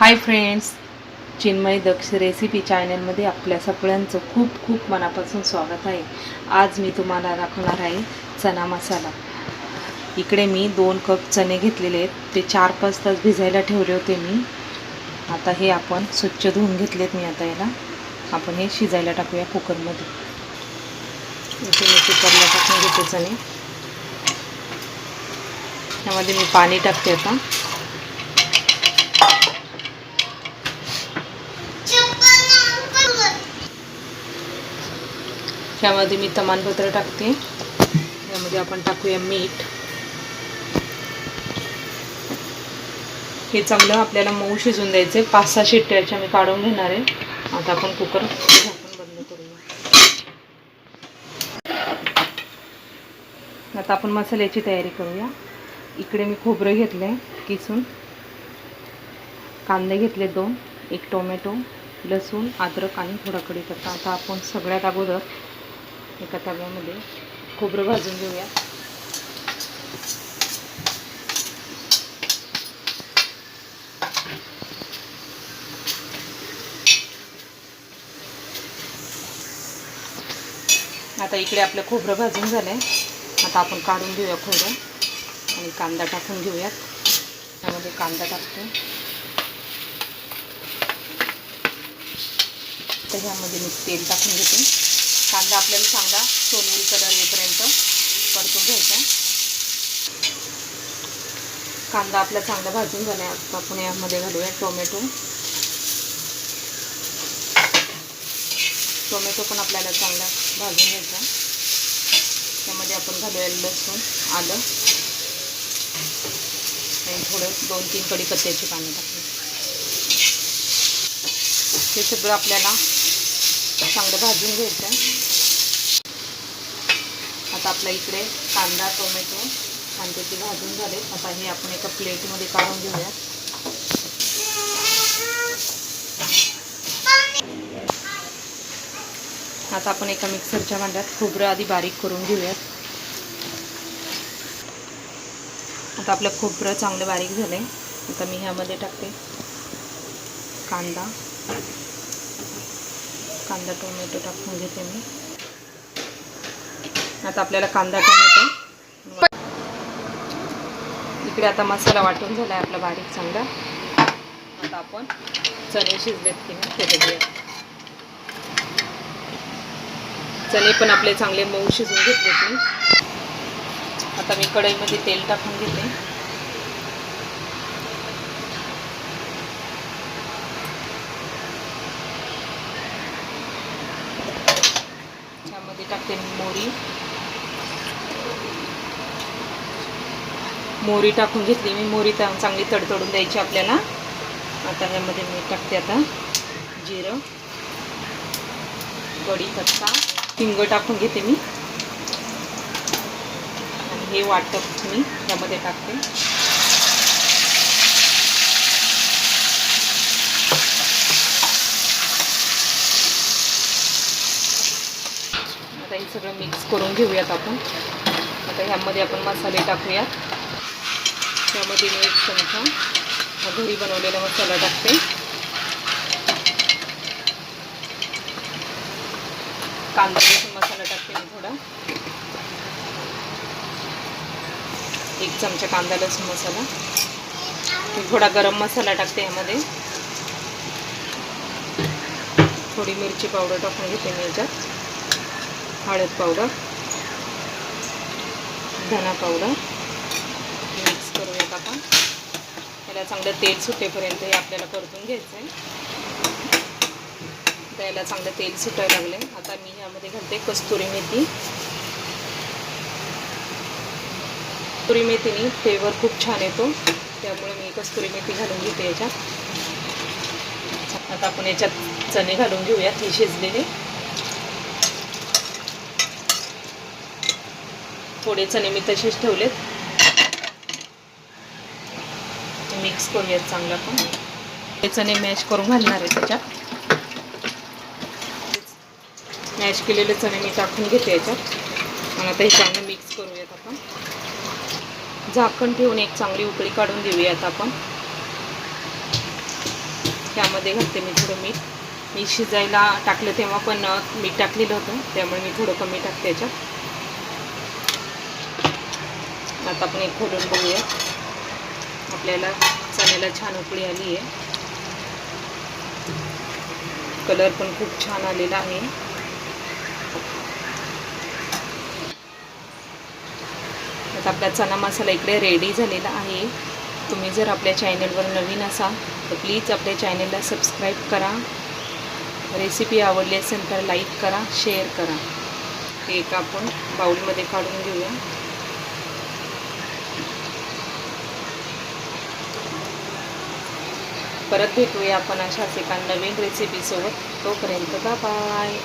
Hi friends, Chinmay दक्ष recipe चॅनलमध्ये आपल्या सगळ्यांचं खूप खूप मनापासून स्वागत आहे. आज मी तुम्हाला दाखवणार आहे चना मसाला. इकडे मी 2 कप चणे घेतलेले आहेत. ते 4-5 तास भिजायला ठेवले होते मी. आता हे आपण स्वच्छ धुवून घेतलेत मी. आता याला आपण हे शिजायला टाकूया कुकरमध्ये. इथे मी कुकरला टाकून घेते चणे. त्यामध्ये मी पाणी टाकते आता. त्यामध्ये मी तमालपत्र टाकते. यामध्ये आपण टाकूया मीठ. हे चांगलं आपल्याला मऊ शिजून द्यायचे. 5-6 शिट्ट्याच्या मी काढून घेणार आहे. आता आपण कुकर झाकून बंद करूया. आता आपण मसाल्याची तयारी करूया. इकडे मी खोबरं घेतलंय किसून, कांदे घेतले 2, 1 टोमॅटो, लसूण, अद्रक आणि थोडा कढीपत्ता. आता आपण सगळ्यात अगोदर एका तव्यामध्ये खोबरं भाजून घेऊया. आता इकडे आपलं खोबरं भाजून झालंय. आता आपण काढून घेऊया खोबरं आणि कांदा टाकून घेऊयात. त्यामध्ये कांदा टाकतो. तर ह्यामध्ये मी तेल टाकून घेते. कांदा आपल्याला चांगला सोनेरी कलर येईपर्यंत परतून घ्यायचा. कांदा आपला चांगला भाजून झाला. आता आपण यामध्ये घालूया टोमॅटो. टोमॅटो पण आपल्याला चांगला भाजून घ्यायचा. त्यामध्ये आपण घालूया लसूण, आलं आणि थोडं 2-3 कढीपत्त्याची पानं टाकूया. हे सगळं आपल्याला चांगलं भाजून घ्यायचं आहे. आता आपल्या इकडे कांदा, टोमॅटो कांद्याचे भाजून झाले. आता हे आपण एका प्लेटमध्ये काढून घेऊया. आता आपण एका मिक्सरच्या भांड्यात खोबरं आधी बारीक करून घेऊयात. आता आपलं खोबरं चांगलं बारीक झालंय. आता मी ह्यामध्ये टाकते कांदा टोमॅटो टाकून घेते मी. आता आपल्याला कांदा टोमॅटो इकडे आता मसाला वाटून झाला आहे आपला बारीक चांगला. आता आपण चणे शिजलेत की नाही ते बघूया. चणे पण आपले चांगले मऊ शिजून घेतलेत मी. आता मी कढईमध्ये तेल टाकून घेते. त्यामध्ये टाकते मोहरी टाकून घेतली मी. मोहरी चांगली तडतडून द्यायची आपल्याला. आता ह्यामध्ये मी टाकते आता जिरं, कढीपत्ता, हिंग टाकून घेते मी आणि हे वाटप मी त्यामध्ये टाकते. आता हे सगळं मिक्स करून घेऊयात आपण. आता ह्यामध्ये आपण मसाले टाकूयात. त्यामध्ये मी 1 चमचा घरी बनवलेला मसाला टाकते. कांदा लसूण मसाला टाकते मी थोडा. 1 चमचा कांदा लसूण मसाला. थोडा गरम मसाला टाकते ह्यामध्ये. थोडी मिरची पावडर टाकून घेते मी याच्यात. हळद पावडर, धना पावडर मिक्स करूयात आपण. याला चांगलं तेल सुटेपर्यंत हे आपल्याला परतून घ्यायचं आहे. त्याला चांगलं तेल सुटायला लागले. आता मी ह्यामध्ये घालते कस्तुरी मेथी. कस्तुरी मेथीने फ्लेवर खूप छान येतो, त्यामुळे मी कस्तुरी मेथी घालून घेते याच्यात. आता आपण याच्यात चणे घालून घेऊयात हे शिजलेले. थोडे चणे मी तसेच ठेवलेत. मिक्स करूयात चांगलं आपण. हे चणे मॅश करून घालणार आहे त्याच्यात. मॅश केलेले चणे मी टाकून घेते याच्यात आणि आता हे चांगलं मिक्स करूयात आपण. झाकण ठेवून एक चांगली उकळी काढून देऊयात आपण. त्यामध्ये घालते मी थोडं मीठ. मी शिजायला टाकलं तेव्हा पण मीठ टाकलेलं होतं, त्यामुळे मी थोडं कमी टाकते याच्यात. आता आपण एक खोलून बघूया. आपल्याला चण्याला छान उकळी आली आहे. कलर पण खूप छान आलेला आहे. आता आपला चना मसाला इकडे रेडी झालेला आहे. तुम्ही जर आपल्या चॅनलवर नवीन असाल तर प्लीज आपल्या चॅनलला सबस्क्राईब करा. रेसिपी आवडली असेल तर लाईक करा, शेअर करा. हे एक आपण बाउलमध्ये काढून घेऊया. परत भेटूया आपण अशाच एका नवीन रेसिपीसोबत. तोपर्यंत बाय.